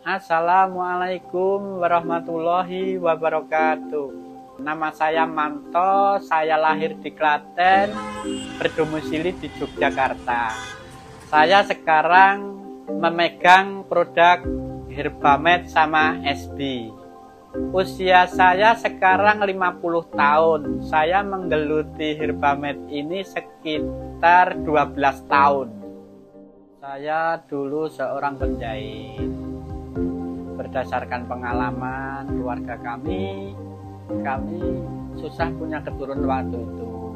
Assalamualaikum warahmatullahi wabarakatuh. Nama saya Manto, saya lahir di Klaten, berdomisili di Yogyakarta. Saya sekarang memegang produk Herbamed sama SB. Usia saya sekarang 50 tahun. Saya menggeluti Herbamed ini sekitar 12 tahun. Saya dulu seorang penjahit. Berdasarkan pengalaman keluarga kami susah punya keturunan waktu itu.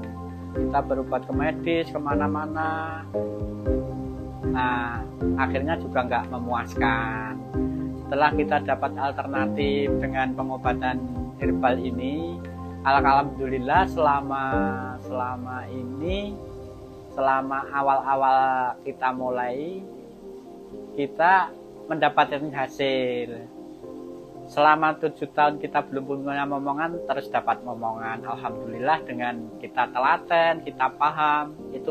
Kita berobat ke medis kemana-mana. Nah, akhirnya juga nggak memuaskan. Setelah kita dapat alternatif dengan pengobatan herbal ini, alhamdulillah selama awal-awal kita mulai, kita mendapatkan hasil. Selama 7 tahun kita belum punya momongan, terus dapat momongan. Alhamdulillah dengan kita telaten, kita paham. Itu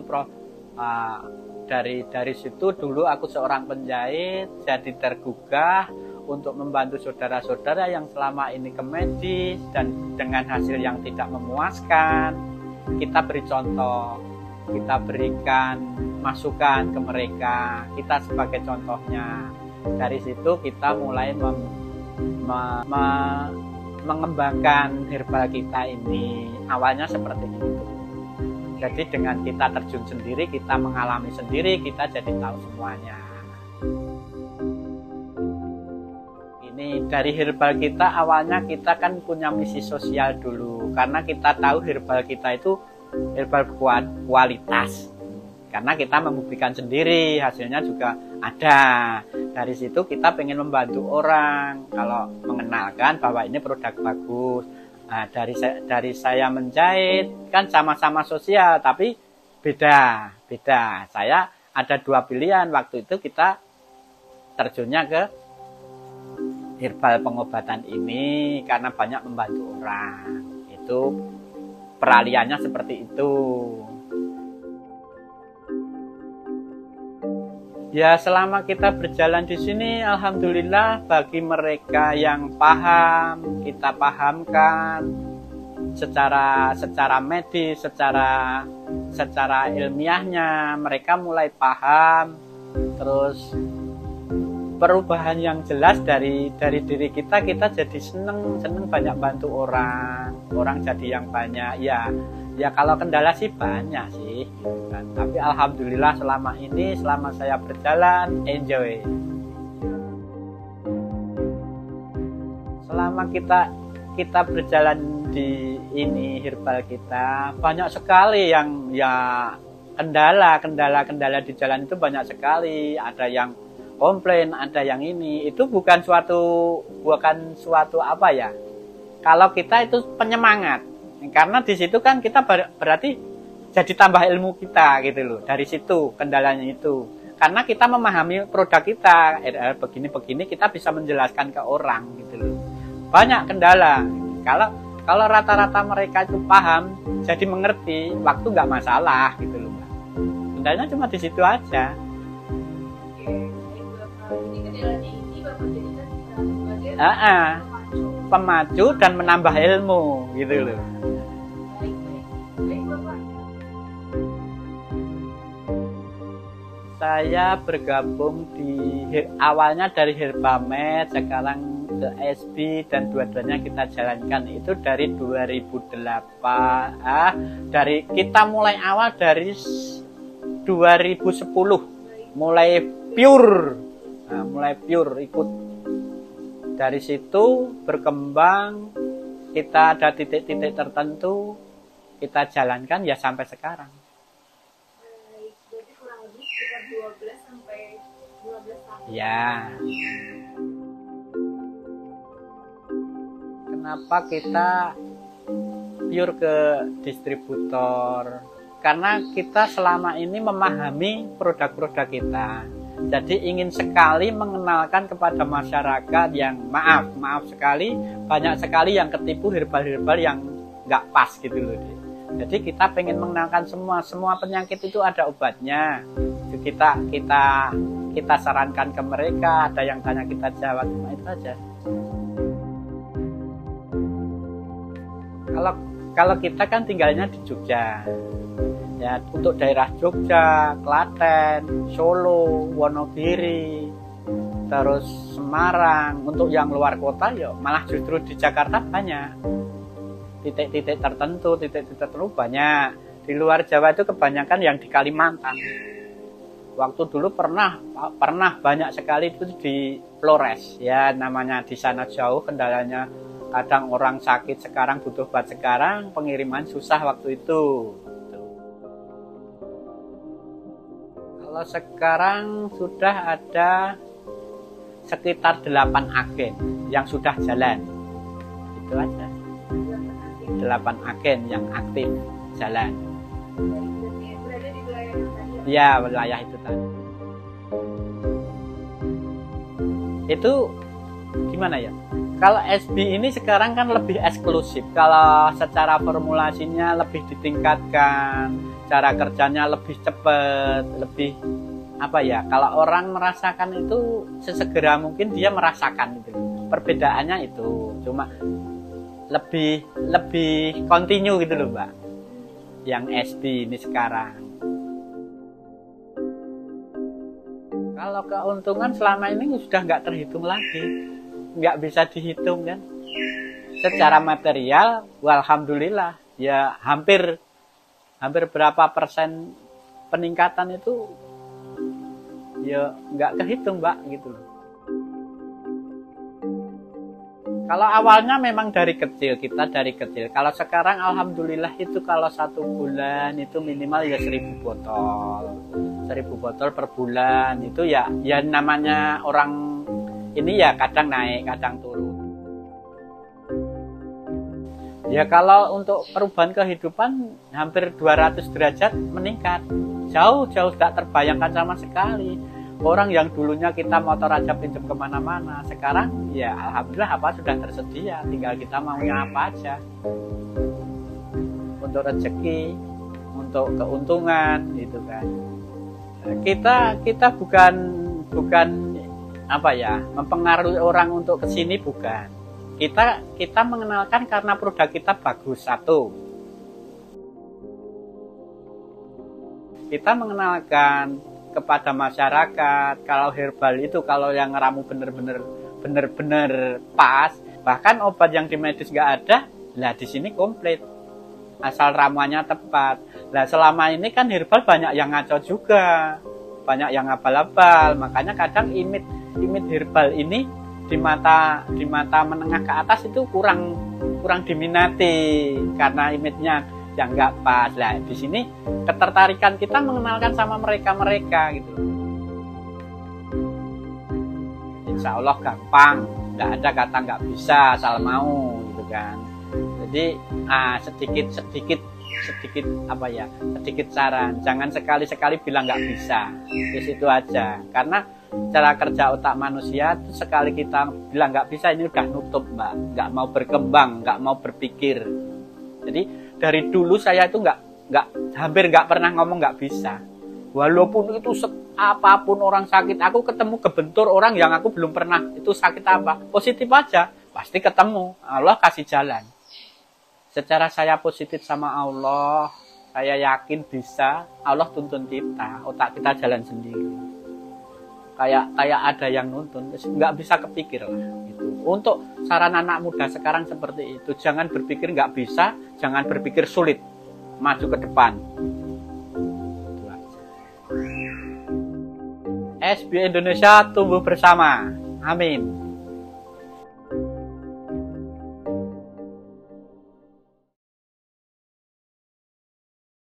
dari situ dulu aku seorang penjahit, jadi tergugah untuk membantu saudara-saudara yang selama ini ke medis dan dengan hasil yang tidak memuaskan. Kita beri contoh, kita berikan masukan ke mereka, kita sebagai contohnya. Dari situ kita mulai mengembangkan herbal kita ini. Awalnya seperti itu. Jadi dengan kita terjun sendiri, kita mengalami sendiri, kita jadi tahu semuanya. Ini dari herbal kita, awalnya kita kan punya misi sosial dulu. Karena kita tahu herbal kita itu herbal kualitas. Karena kita membuktikan sendiri, hasilnya juga ada. Dari situ kita pengen membantu orang, kalau mengenalkan bahwa ini produk bagus. Nah, dari saya menjahit, kan sama-sama sosial, tapi beda. Saya ada 2 pilihan, waktu itu kita terjunnya ke herbal pengobatan ini, karena banyak membantu orang. Itu peralihannya seperti itu. Ya, selama kita berjalan di sini, alhamdulillah bagi mereka yang paham, kita pahamkan secara medis, secara ilmiahnya, mereka mulai paham. Terus perubahan yang jelas dari diri kita jadi seneng banyak bantu orang jadi yang banyak. Ya kalau kendala sih banyak sih, gitu kan. Tapi alhamdulillah selama saya berjalan, enjoy. Selama kita berjalan di ini herbal kita, banyak sekali yang kendala di jalan itu banyak sekali. Ada yang komplain, ada yang ini. Itu bukan suatu apa ya? Kalau kita itu penyemangat. Karena di situ kan kita berarti jadi tambah ilmu kita gitu loh. Dari situ kendalanya itu. Karena kita memahami produk kita, begini kita bisa menjelaskan ke orang gitu loh. Banyak kendala. Kalau rata-rata mereka itu paham, jadi mengerti, waktu nggak masalah gitu loh. Kendalanya cuma di situ aja. Pemacu dan menambah ilmu gitu loh. Saya bergabung awalnya dari Herbamed, sekarang ke SB, dan dua-duanya kita jalankan itu dari 2008. Kita mulai awal dari 2010, mulai pure ikut. Dari situ berkembang, kita ada titik-titik tertentu, kita jalankan ya sampai sekarang. Berarti kurang lebih sekitar 12 sampai 15 tahun. Ya. Kenapa kita pure ke distributor? Karena kita selama ini memahami produk-produk kita. Jadi ingin sekali mengenalkan kepada masyarakat yang maaf sekali, banyak sekali yang ketipu herbal-herbal yang nggak pas gitu loh. Jadi kita pengen mengenalkan semua penyakit itu ada obatnya. Kita kita sarankan ke mereka, ada yang tanya kita jawab, cuma itu aja. Kalau kita kan tinggalnya di Jogja, ya untuk daerah Jogja, Klaten, Solo, Wonogiri, terus Semarang. Untuk yang luar kota ya malah justru di Jakarta banyak titik-titik tertentu banyak. Di luar Jawa itu kebanyakan yang di Kalimantan. Waktu dulu pernah banyak sekali itu di Flores, ya namanya di sana jauh, kendalanya kadang orang sakit sekarang butuh obat sekarang, pengiriman susah waktu itu. Kalau sekarang sudah ada sekitar 8 agen yang sudah jalan. Itu aja. 8 agen yang aktif jalan. Berada di wilayah yang tadi. Ya, wilayah itu tadi. Itu gimana ya? Kalau SB ini sekarang kan lebih eksklusif. Kalau secara formulasinya lebih ditingkatkan, cara kerjanya lebih cepat, lebih apa ya? Kalau orang merasakan itu sesegera mungkin dia merasakan itu. Perbedaannya itu cuma lebih kontinu gitu loh, Mbak. Yang SB ini sekarang. Kalau keuntungan selama ini sudah nggak terhitung lagi. Nggak bisa dihitung kan. Secara material, alhamdulillah ya hampir berapa persen peningkatan itu ya nggak kehitung, Mbak, gitu loh. Kalau awalnya memang dari kecil, kita dari kecil. Kalau sekarang alhamdulillah itu kalau 1 bulan itu minimal ya 1000 botol. 1000 botol per bulan itu ya namanya orang ini ya kadang naik, kadang turun. Ya kalau untuk perubahan kehidupan hampir 200 derajat meningkat. Jauh tidak terbayangkan sama sekali. Orang yang dulunya kita motor aja pinjam kemana-mana, sekarang ya alhamdulillah apa sudah tersedia, tinggal kita maunya apa aja. Untuk rezeki, untuk keuntungan gitu kan. Kita bukan apa ya, mempengaruhi orang untuk kesini, bukan. Kita mengenalkan karena produk kita bagus. Satu, kita mengenalkan kepada masyarakat kalau herbal itu kalau yang ngeramu bener-bener pas, bahkan obat yang di medis nggak ada, lah di sini komplit asal ramuannya tepat. Lah selama ini kan herbal banyak yang ngaco juga, banyak yang abal-abal, makanya kadang imit herbal ini di mata menengah ke atas itu kurang diminati karena imitnya yang nggak pas. Lah di sini ketertarikan kita mengenalkan sama mereka gitu. Insya Allah gampang, nggak ada kata nggak bisa asal mau gitu kan. Jadi sedikit apa ya, sedikit saran, jangan sekali-sekali bilang nggak bisa. Di situ aja, karena cara kerja otak manusia itu sekali kita bilang nggak bisa, ini udah nutup, Mbak, nggak mau berkembang, nggak mau berpikir. Jadi dari dulu saya itu hampir nggak pernah ngomong nggak bisa, walaupun itu apapun orang sakit, aku ketemu kebentur orang yang aku belum pernah itu sakit apa, positif aja pasti ketemu, Allah kasih jalan. Secara saya positif sama Allah, saya yakin bisa, Allah tuntun kita, otak kita jalan sendiri. Kayak ada yang nuntun, nggak bisa kepikir lah. Gitu. Untuk saran anak muda sekarang seperti itu, jangan berpikir nggak bisa, jangan berpikir sulit, maju ke depan. Itu aja. SB Indonesia tumbuh bersama, amin.